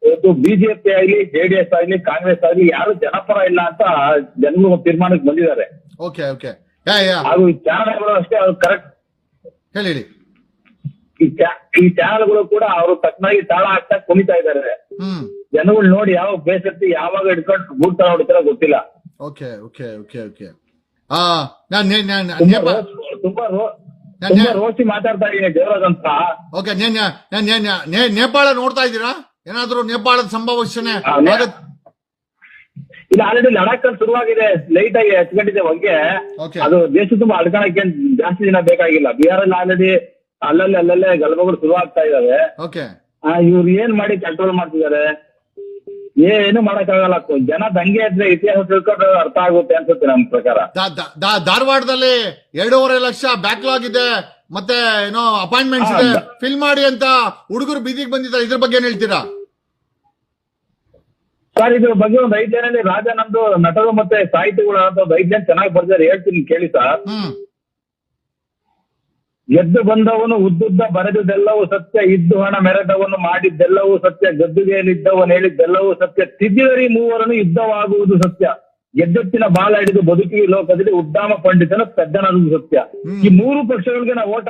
ಇವತ್ತು ಬಿಜೆಪಿ ಆಗ್ಲಿ ಜೆಡಿಎಸ್ ಆಗ್ಲಿ ಕಾಂಗ್ರೆಸ್ ಆಗ್ಲಿ ಯಾರು ಜನಪರ ಇಲ್ಲ ಅಂತ ಜನಗಳು ತೀರ್ಮಾನಕ್ಕೆ ಬಂದಿದ್ದಾರೆ. ಓಕೆ ಓಕೆ ಹಾಗೂ ಈ ಚಾನಲ್ಗಳು ಅಷ್ಟೇ ಅವ್ರು ಕರೆಕ್ಟ್ ಹೇಳಿ. ಈ ಚಾನಲ್ಗಳು ಕೂಡ ಅವರು ತಕ್ಕನಾಗಿ ತಾಳ ಹಾಕ್ತಾ ಕುಣಿತಾ ಇದ್ದಾರೆ. ಜನಗಳು ನೋಡಿ ಯಾವಾಗ ಬೇಸತ್ತಿ ಯಾವಾಗ ಹಿಡ್ಕೊಂಡು ಗೂಡ್ತಾ ಹೊಡಿತಾರ ಗೊತ್ತಿಲ್ಲ. ಓಕೆ ಓಕೆ ಓಕೆ ಓಕೆ ತುಂಬಾ ರೋಸಿ ಮಾತಾಡ್ತಾ ಇದೀನಿ ದೇವರಾಜ್ ಅಂತ. ಓಕೆ ನೇಪಾಳ ನೋಡ್ತಾ ಇದ್ದೀರಾ? ಏನಾದ್ರು ನೇಪಾಳದ ಸಂಭಾವನೆ ಇಲ್ಲ, ಆಲ್ರೆಡಿ ಲಡಾಖ್ ಅಲ್ಲಿ ಶುರುವಾಗಿದೆ, ಲೈಟ್ ಆಗಿ ಹಚ್ಕೊಂಡಿದೆ ಹೊಗೆ. ಅದು ದೇಶ ತುಂಬಾ ಅಡ್ಕೊಳಕ್ಕೆ ಜಾಸ್ತಿ ದಿನ ಬೇಕಾಗಿಲ್ಲ. ಬಿಹಾರ್ ಅಲ್ಲಿ ಆಲ್ರೆಡಿ ಅಲ್ಲಲ್ಲೇ ಗಲಭೆಗಳು ಶುರು ಆಗ್ತಾ ಇದಾವೆ. ಇವ್ರು ಏನ್ ಮಾಡಿ ಕಂಟ್ರೋಲ್ ಮಾಡ್ತಿದ್ದಾರೆ? ಏನು ಮಾಡಕ್ಕಾಗಲ್ಲ. ಜನ ದಂಗೆ ಇದ್ರೆ ಇತಿಹಾಸ ತಿಳ್ಕೊಂಡು ಅರ್ಥ ಆಗುತ್ತೆ ಅನ್ಸುತ್ತೆ ನಮ್ ಪ್ರಕಾರ. ಧಾರವಾಡದಲ್ಲಿ 2.5 ಲಕ್ಷ ಬ್ಯಾಕ್ಲಾಗ್ ಇದೆ, ಮತ್ತೆ ಏನೋ ಅಪಾಯಿಂಟ್ಮೆಂಟ್ಸ್ ಇದೆ, ಫಿಲ್ ಮಾಡಿ ಅಂತ ಹುಡುಗರು ಬೀದಿಗೆ ಬಂದಿದ್ದಾರೆ. ಇದ್ರ ಬಗ್ಗೆ ಏನ್ ಹೇಳ್ತೀರಾ ಸರ್? ಇದ್ರ ಬಗ್ಗೆ ಒಂದು 5 ಲೈನಲ್ಲಿ ರಾಜ ನಮ್ದು ನಟರು ಮತ್ತೆ ಸಾಹಿತಿಗಳು ಒಂದು 5 ಲೈನ್ ಚೆನ್ನಾಗಿ ಬರ್ತಾರೆ, ಹೇಳ್ತೀನಿ ಕೇಳಿ ಸರ್. ಎದ್ದು ಬಂದವನು ಉದ್ದುದ್ದ ಬರೆದುದೆಲ್ಲವೂ ಸತ್ಯ, ಇದ್ದು ಹಣ ಮೆರೆದವನು ಮಾಡಿದ್ದೆಲ್ಲವೂ ಸತ್ಯ, ಗದ್ದುಗೆಯಲ್ಲಿದ್ದವನು ಹೇಳಿದ್ದೆಲ್ಲವೂ ಸತ್ಯ, ತಿದ್ದಿದರಿ ಮೂವರನ್ನು ಯುದ್ಧವಾಗುವುದು ಸತ್ಯ, ಗೆದ್ದೆತ್ತಿನ ಬಾಲ ಹಿಡಿದು ಬದುಕಿ ಲೋಕದಲ್ಲಿ ಉದ್ದಾಮ ಪಂಡಿತನ ಪೆದ್ದನದು ಸತ್ಯ. ಈ 3 ಪಕ್ಷಗಳಿಗೆ ನಾವು ಓಟ್